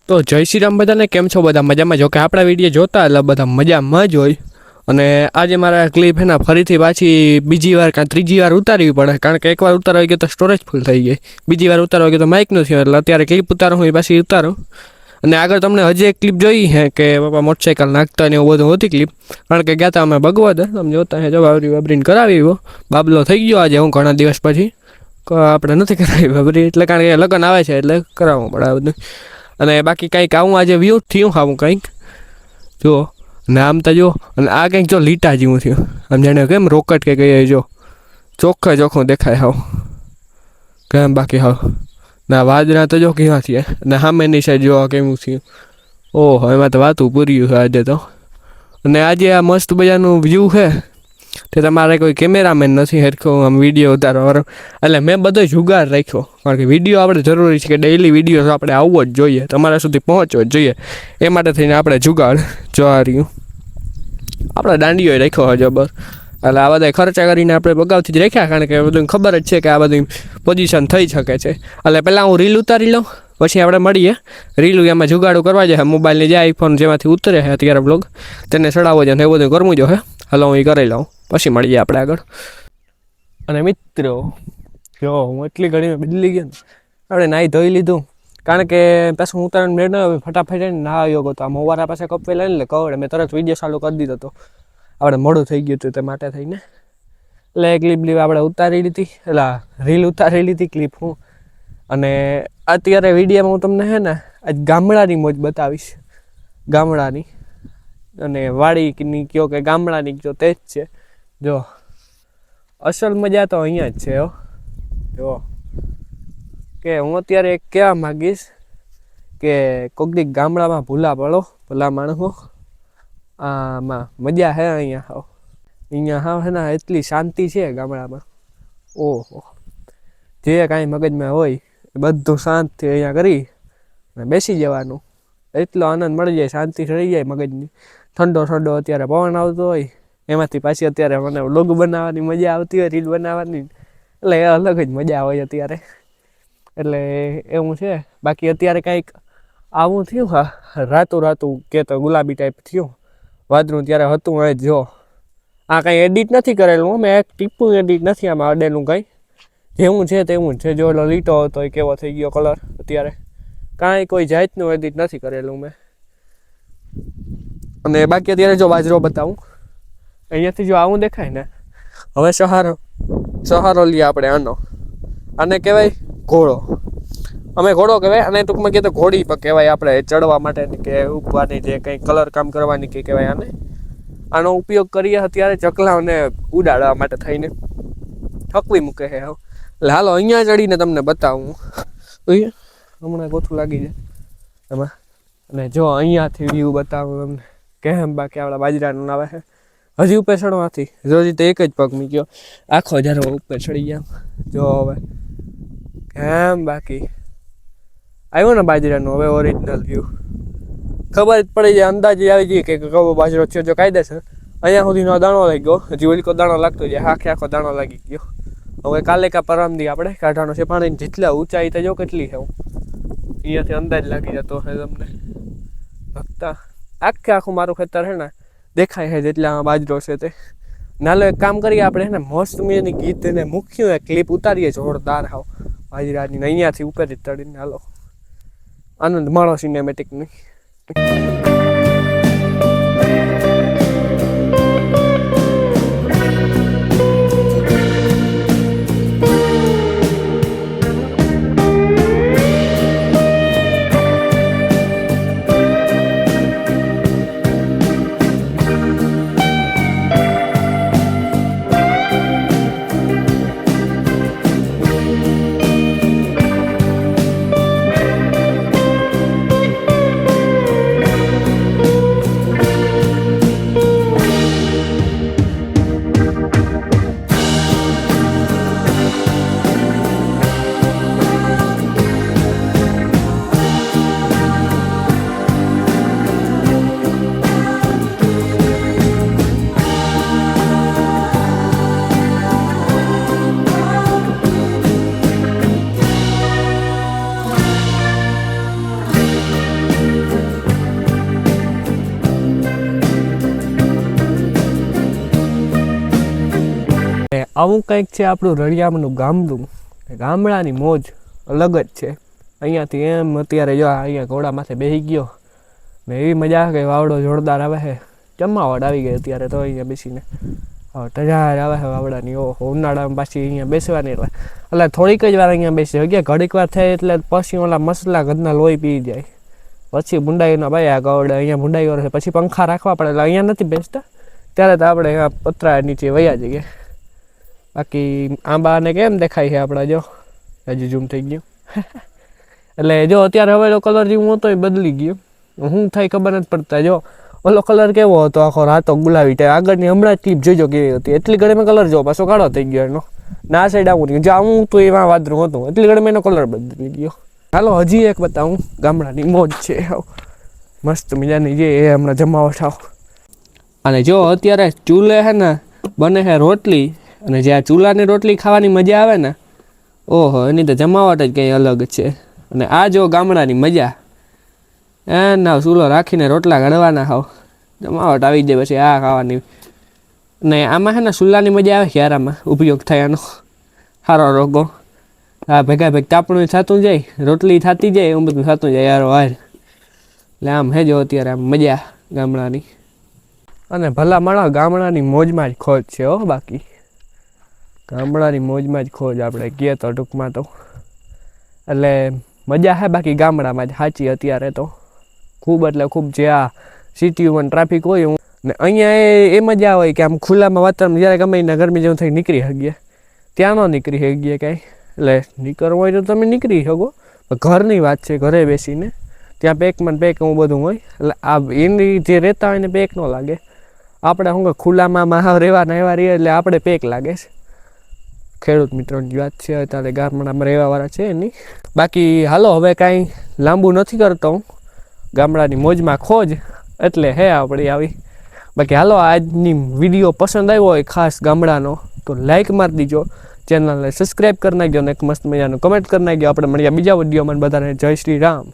તો જય શ્રી રામ બધાને, કેમ છો બધા મજામાં? જો કે આપણા વિડીયો જોતા એટલે બધા મજામાં જ હોય. અને આજે મારા ક્લિપ હે ને ફરીથી પાછી બીજી વાર કાં ત્રીજી વાર ઉતારવી પડે, કારણ કે એકવાર ઉતારવા ગયો તો સ્ટોરેજ ફૂલ થઈ ગઈ, બીજી વાર ઉતારવા ગયો તો માઇક નું થયું, એટલે અત્યારે ક્લિપ ઉતારો હું એ પાછી ઉતારો. અને આગળ તમને હજી એક ક્લિપ જોઈ હે કે પપ્પા મોટરસાઇકલ નાખતા ને એવું બધું હતી ક્લિપ, કારણ કે ગયા હતા અમે ભગવત, તમે જોતા હે જો વાબરીને કરાવી એવો બાબલો થઈ ગયો આજે હું ઘણા દિવસ પછી. આપણે નથી કરાવી વાબરી, એટલે કારણ કે લગ્ન આવે છે એટલે કરાવવું પડે આ બધું. અને બાકી કંઈક આવું આજે વ્યૂ થયું આવું કંઈક જો, ને આમ તો જો, અને આ કંઈક જો લીટા જેવું થયું, આમ જાણે કેમ રોકેટ કે કહીએ, જો ચોખ્ખે ચોખ્ખું દેખાય હાવ કેમ. બાકી હાવ ના વાદળા તો જો કેવા થયા, ને સામેની સાઈડ જોવા કેવું થયું. ઓહો, એમાં તો વાતું પૂર્યું છે આજે તો. અને આજે આ મસ્ત મજાનું વ્યૂ છે તે તમારે કોઈ કેમેરામેન નથી હેરખો આમ વિડીયો ઉતારવા, એટલે મેં બધો જુગાડ રાખ્યો, કારણ કે વિડીયો આપણે જરૂરી છે કે ડેઈલી વિડીયો આપણે આવવો જ જોઈએ, તમારા સુધી પહોંચવો જ જોઈએ. એ માટે થઈને આપણે જુગાડ જોવા રહ્યું, આપણે દાંડીઓ રાખ્યો હોય જબર. એટલે આ બધા ખર્ચા કરીને આપણે અગાઉથી જ રાખ્યા, કારણ કે બધું ખબર જ છે કે આ બધી પોઝિશન થઈ શકે છે. એટલે પહેલાં હું રીલ ઉતારી લઉં, પછી આપણે મળીએ. રીલું એમાં જુગાડું કરવા જાય, મોબાઈલની જે આઈફોન જેમાંથી ઉતરે છે અત્યારે બ્લોગ તેને ચડાવવો છે ને એ બધું કરવું જો હે. હલો હું એ કરી લઉં, પછી મળીએ આપણે આગળ. અને મિત્રો જો હું એટલી ઘડીમાં બદલી ગયો ને, આપણે નાહી ધોઈ લીધું, કારણ કે પાછું હું ઉતારણ મેળ ન ફટાફટ ના આવ્યો હતો. આમ ઓવારા પાસે કપે લઈને લે કવડે મેં તરત વિડીયો ચાલુ કરી દીધો હતો, આપણે મોડું થઈ ગયું હતું તે માટે થઈને. એટલે ક્લિપ આપણે ઉતારી લીધી, એટલે રીલ ઉતારી લીધી ક્લિપ હું. અને અત્યારે વિડીયોમાં હું તમને હે ને આજ ગામડાની મોજ બતાવીશ, ગામડાની અને વાડીની કયો કે ગામડાની કયો તે જ છે. જો અસલ મજા તો અહીંયા જ છે હો. જો કે હું અત્યારે એક કહેવા માગીશ કે કોઈક દી ગામડામાં ભૂલા પડો, ભલા માણસો, આમાં મજા હે અહીંયા. અહીંયા હે ને એટલી શાંતિ છે ગામડામાં, ઓહો. જે કાંઈ મગજમાં હોય બધું શાંતિ અહીંયા કરી અને બેસી જવાનું, એટલો આનંદ મળી જાય, શાંતિ થઈ જાય મગજની. ઠંડો ઠંડો અત્યારે પવન આવતો હોય, એમાંથી પાછી અત્યારે મને વ્લોગ બનાવવાની મજા આવતી હોય, રીલ બનાવવાની, એટલે એ અલગ જ મજા હોય અત્યારે. એટલે એવું છે. બાકી અત્યારે કાંઈક આવું થયું, હા રાતું કે તો ગુલાબી ટાઈપ થયું વાદળું, ત્યારે હતું એ જો. આ કાંઈ એડિટ નથી કરેલું, મેં એક ટીપું એડિટ નથી આમાં અડેલું કાંઈ, જેવું છે તેવું જ છે. જો એટલો લીટો હતો એ કેવો થઈ ગયો કલર, અત્યારે કાંઈ કોઈ જાતનું એડિટ નથી કરેલું મેં. અને બાકી અત્યારે જો બાજરો બતાવું, અહીંયાથી જો આવું દેખાય ને, હવે સહારો લઈએ આપણે આને કહેવાય ઘોડો. અમે ઘોડો કહેવાય, અને ટૂંકમાં કહીએ તો ઘોડી પણ કહેવાય, આપણે ચડવા માટેની કે ઉપવાની જે કંઈ કલર કામ કરવાની કે કહેવાય આને. આનો ઉપયોગ કરીએ અત્યારે ચકલાઓને ઉડાડવા માટે થઈને, ઠકવી મૂકે છે. એટલે હાલો અહીંયા ચડીને તમને બતાવું, હમણાં ગોથું લાગી જાય એમાં. અને જો અહીંયાથી વ્યૂ બતાવું તમને કેમ. બાકી આપણા બાજરાનું આવે છે હજી ઉપર ચડવાથી, જો તો એક જ પગ મૂક્યો, આખો જ્યારે ઉપર ચડી ગયા. જો હવે કેમ બાકી આવ્યો ને બાજરાનું હવે ઓરિજિનલ વ્યૂ, ખબર જ પડી જાય, અંદાજે આવી જઈએ કે કવો બાજરો થયો. જો કાયદેસર અહીંયા સુધીનો દાણો લાગી ગયો, હજી ઓલી દાણો લાગતો જાય, આખો દાણો લાગી ગયો. હવે કાલે કા પરમદી આપણે કાઢવાનો છે પાણીની, જેટલા ઊંચાઈ તો જો કેટલી છે, અહીંયાથી અંદાજ લાગી જતો હે તમને. આખું મારું ખેતર છે ને દેખાય છે જેટલા બાજરો છે તે. નાલો એક કામ કરીએ આપણે, ને મસ્ત મજાની ગીત એને મૂક્યું હોય, ક્લિપ ઉતારીએ જોરદાર હાવ બાજરાની, અહીંયાથી ઉપર જ ચડીને. હાલો આનંદ માણો સિનેમેટિકની. આવું કંઈક છે આપણું રળિયામણું ગામડું. ગામડાની મોજ અલગ જ છે. અહીંયાથી એમ અત્યારે જો અહીંયા ઘોડા માથે બેસી ગયો ને એવી મજા આવે કે વાવડો જોરદાર આવે છે. જમાવટ આવી ગઈ અત્યારે તો અહીંયા બેસીને ટજાર આવે છે વાવડાની. ઓહો, ઉનાળામાં પાછી અહીંયા બેસવાની એટલે થોડીક જ વાર અહીંયા બેસી ગયા. ઘડીક વાર થાય એટલે પછી ઓલા મસલા ઘરના લોહી પી જાય. પછી ભૂંડાઈનો ભાઈ આ ગવડે અહીંયા ભૂંડાઈ છે. પછી પંખા રાખવા પડે એટલે અહીંયા નથી બેસતા. ત્યારે તો આપણે અહીંયા પતરા નીચે વયા જઈએ. બાકી આંબાને કેમ દેખાય છે આપણા? જો હજી ઝૂમ થઈ ગયું. એટલે જો અત્યારે હવેલો કલર જેવું હતો એ બદલી ગયો. શું થાય ખબર નથી પડતા. જો ઓલો કલર કેવો હતો, આખો રાતો ગુલાબી ટાઈપ. આગળની હમણાં ક્લિપ જોઈજો કેવી હતી. એટલી ઘડીમાં કલર જો પાછો કાળો થઈ ગયો એનો. ના સાઈડ આવું નહીં, જો આવું હતું એમાં વાદરું હતું. એટલી ઘડીમાં એનો કલર બદલી ગયો. હાલો હજી એક બતાવું. ગામડાની મોજ છે મસ્ત મજાની. જે એ હમણાં જમાવટ આવ. અને જો અત્યારે ચૂલે છે ને બને છે રોટલી. અને જે આ ચૂલાની રોટલી ખાવાની મજા આવે ને, ઓહો, એની તો જમાવટ જ કંઈ અલગ છે. અને આ જો ગામડાની મજા, એના ચૂલો રાખીને રોટલા ઘડવાના ખાવ, જમાવટ આવી જાય પછી આ ખાવાની. ને આમાં છે ને ચૂલાની મજા આવે ક્યારામાં ઉપયોગ થાય એનો સારો રોગો. હા, ભેગા ભેગ તાપણું થતું જાય, રોટલી થતી જાય, એવું બધું થતું જાય યાર વાર. એટલે આમ હે જો અત્યારે આમ મજા ગામડાની. અને ભલા માણસ ગામડાની મોજમાં જ ખોજ છે હો. બાકી ગામડાની મોજમાં જ ખોજ આપણે કહીએ તો ટૂંકમાં તો. એટલે મજા છે બાકી ગામડામાં જ સાચી અત્યારે તો ખૂબ એટલે ખૂબ. જે આ સિટીઓમાં ટ્રાફિક હોય ને અહીંયા એ મજા હોય કે આમ ખુલ્લામાં વાતાવરણ જ્યારે ગમે એના ગરમી જેવું થઈ નીકળી શકીએ. ત્યાં ન નીકળી શકીએ કાંઈ. એટલે નીકળવું હોય તો તમે નીકળી શકો. ઘરની વાત છે, ઘરે બેસીને ત્યાં પેકમાં પેક એવું બધું હોય. એટલે આ એની જે રહેતા હોય ને પેક ન લાગે. આપણે શું ખુલ્લામાં મહાવ રહેવાના એવા રહીએ એટલે આપણે પેક લાગે છે. ખેડૂત મિત્રોની વાત છે, અત્યારે ગામડામાં રહેવાવાળા છે એની. બાકી હાલો હવે કાંઈ લાંબુ નથી કરતો હું. ગામડાની મોજમાં ખોજ એટલે હે આપણી આવી. બાકી હાલો આજની વિડીયો પસંદ આવ્યો હોય ખાસ ગામડાનો તો લાઈક મારી દીજો, ચેનલને સબસ્ક્રાઈબ કરી નાખજો અને એક મસ્ત મજાનું કમેન્ટ કરી નાખજો. આપણે મળ્યા બીજા વિડીયોમાં. બધાને જય શ્રી રામ.